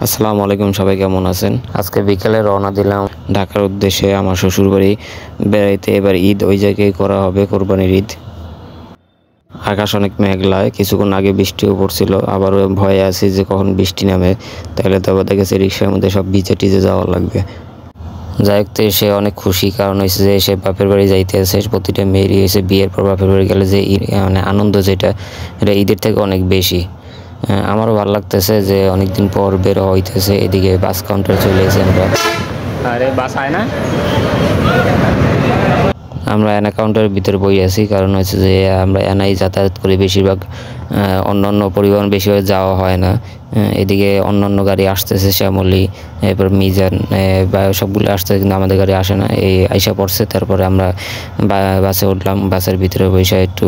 আসসালামু আলাইকুম, সবাই কেমন আছেন? আজকে বিকেলে রওনা দিলাম ঢাকার উদ্দেশ্যে আমার শ্বশুরবাড়ি বেড়াইতে। এবার ঈদ ওই জায়গায় করা হবে, কোরবানির ঈদ। আকাশ অনেক মেঘলা, কিছুক্ষণ আগে বৃষ্টিও পড়ছিল, আবারও ভয়ে আছি যে কখন বৃষ্টি নামে, তাহলে তো আবার দেখেছি রিক্সার মধ্যে সব ভিজে টিজে যাওয়া লাগবে। যাই হোক, তো সে অনেক খুশি, কারণ হয়েছে যে সে বাপের বাড়ি যাইতে আছে। প্রতিটা মেয়েরই হয়েছে বিয়ের পর বাপের বাড়ি গেলে যে মানে আনন্দ যেটা, এটা ঈদের থেকে অনেক বেশি। আমারও ভালো লাগতেছে যে অনেকদিন পর বের হইতেছে। এদিকে বাস কাউন্টার চলে এসে আরে বাস আয় না। আমরা এনা কাউন্টারের ভিতরে বই আছি, কারণ হচ্ছে যে আমরা এনাই যাতায়াত করি বেশিরভাগ। অন্য পরিবহন বেশিরভাগ যাওয়া হয় না। এদিকে অন্য গাড়ি আসতেছে, শ্যামলী, এরপর মিজান বা সবগুলো আসতেছে, কিন্তু আমাদের গাড়ি আসে না। এই আইসা পড়ছে, তারপরে আমরা বাসে উঠলাম। বাসের ভিতরে বসে একটু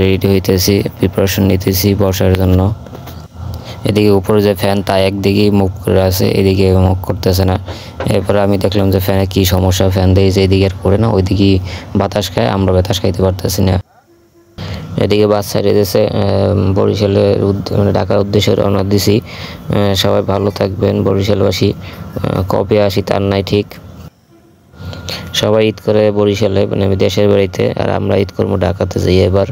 রেডি হইতেছি, প্রিপারেশন নিতেছি বর্ষার জন্য। এদিকে উপরে যে ফ্যান তা একদিকেই মুভ করে আছে, এদিকে মুভ করতেছে না। এরপরে আমি দেখলাম যে ফ্যানে কি সমস্যা, ফ্যান দিয়ে যে এদিকে আর করে না, ওইদিকেই বাতাস খায়, আমরা বাতাস খাইতে পারতেছি না। এদিকে বাস ছেড়ে দিয়েছে, বরিশালের মানে ঢাকার উদ্দেশ্যে রওনা দিছি। সবাই ভালো থাকবেন বরিশালবাসী। কবে আসি তার নাই ঠিক। সবাই ঈদ করে বরিশালে, মানে দেশের বাড়িতে, আর আমরা ঈদ করবো ঢাকাতে যাই এবার।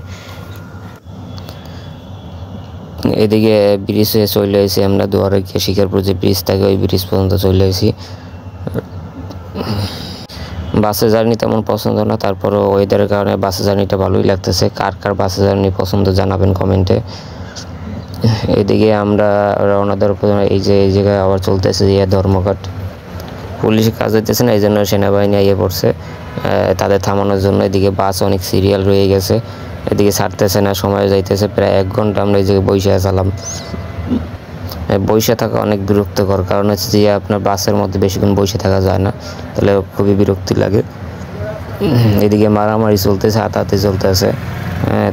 এদিকে ব্রিজে চলে আসি আমরা, দুয়ারে গিয়ে শিকারপুর যে ব্রিজ থাকে ওই ব্রিজ পর্যন্ত চলে আসি। বাসে জার্নি তেমন পছন্দ না, তারপরও ওয়েদারের কারণে বাসে জার্নিটা ভালোই লাগতেছে। কার কার বাসে জার্নি পছন্দ জানাবেন কমেন্টে। এদিকে আমরা রওনা দেওয়ার পর এই জায়গায় আবার চলতেছে ধর্মঘট। পুলিশ কাজ হইতেছে না, এই জন্য সেনাবাহিনী আইয়ে পড়ছে তাদের থামানোর জন্য। এদিকে বাস অনেক সিরিয়াল রয়ে গেছে, এদিকে ছাড়তেছে না, সময় যাইতেছে প্রায় 1 ঘন্টা আমরা এই জায়গায় বসে আছিলাম। বসে থাকা অনেক বিরক্তকর, কারণ হচ্ছে যে আপনার বাসের মধ্যে বেশিক্ষণ বসে থাকা যায় না, তাহলে খুবই বিরক্তি লাগে। এদিকে মারামারি চলতেছে, হাতাহাতি চলতেছে,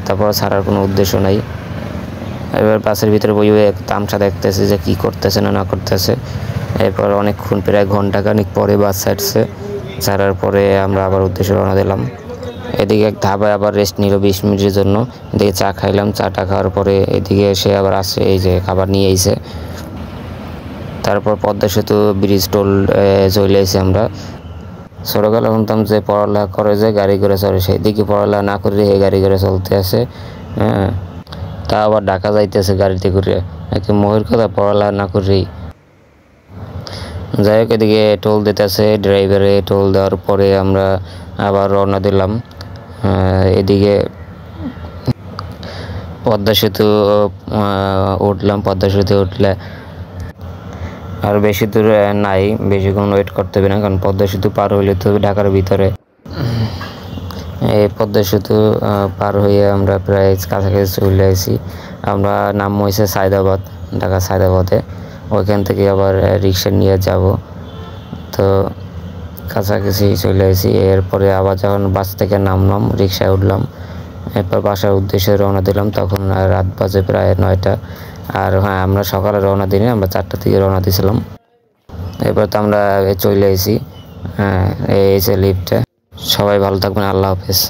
তারপর ছাড়ার কোনো উদ্দেশ্য নাই। এবার বাসের ভিতরে বইয়ে তামসা দেখতেছে যে কী করতেছে না করতেছে। এরপর অনেকক্ষণ, প্রায় ঘন্টাখানিক পরে বাস ছাড়ছে। ছাড়ার পরে আমরা আবার উদ্দেশ্যে রওনা দিলাম। এদিকে এক ধাবায় আবার রেস্ট নিল 20 মিনিটের জন্য। এদিকে চা খাইলাম, চাটা খাওয়ার পরে এদিকে এসে আবার আসছে, এই যে খাবার নিয়ে আইছে। তারপর পদ্মা সেতু ব্রিজ টোল চলে আসি আমরা। ছোটোবেলা শুনতাম যে পড়ালেখা করে যে গাড়ি করে চলে, সেদিকে পড়ালেখা না করে এই গাড়ি করে চলতে আছে। তা আবার ঢাকা যাইতেছে গাড়িতে করে, একে মহের কথা, পড়ালেখা না করেই। যাই হোক, এদিকে টোল দিতেছে ড্রাইভারে। টোল দেওয়ার পরে আমরা আবার রওনা দিলাম। এদিকে পদ্মা সেতু উঠলাম। পদ্মা সেতু উঠলে আর বেশি দূর নাই, বেশিক্ষণ ওয়েট করতে হবে না, কারণ পদ্মা সেতু পার হইলে তো ঢাকার ভিতরে। এই পদ্মা সেতু পার হয়ে আমরা প্রায় কাছাকাছি চলে আসি। আমরা নাম হয়েছে সায়দাবাদ, ঢাকা সায়দাবাদে। ওইখান থেকে আবার রিক্সা নিয়ে যাব। তো কাছাকাছি চলে আসি। এরপরে আবার যখন বাস থেকে নামলাম, রিক্সায় উঠলাম, এরপর বাসার উদ্দেশ্যে রওনা দিলাম। তখন রাত বাজে প্রায় 9টা। আর হ্যাঁ, আমরা সকালে রওনা দিই, আমরা 4টা থেকে রওনা দিয়েছিলাম। এরপর তো আমরা চলে এসেছি। হ্যাঁ, এই লিফটে। সবাই ভালো থাকবেন, আল্লাহ হাফেজ।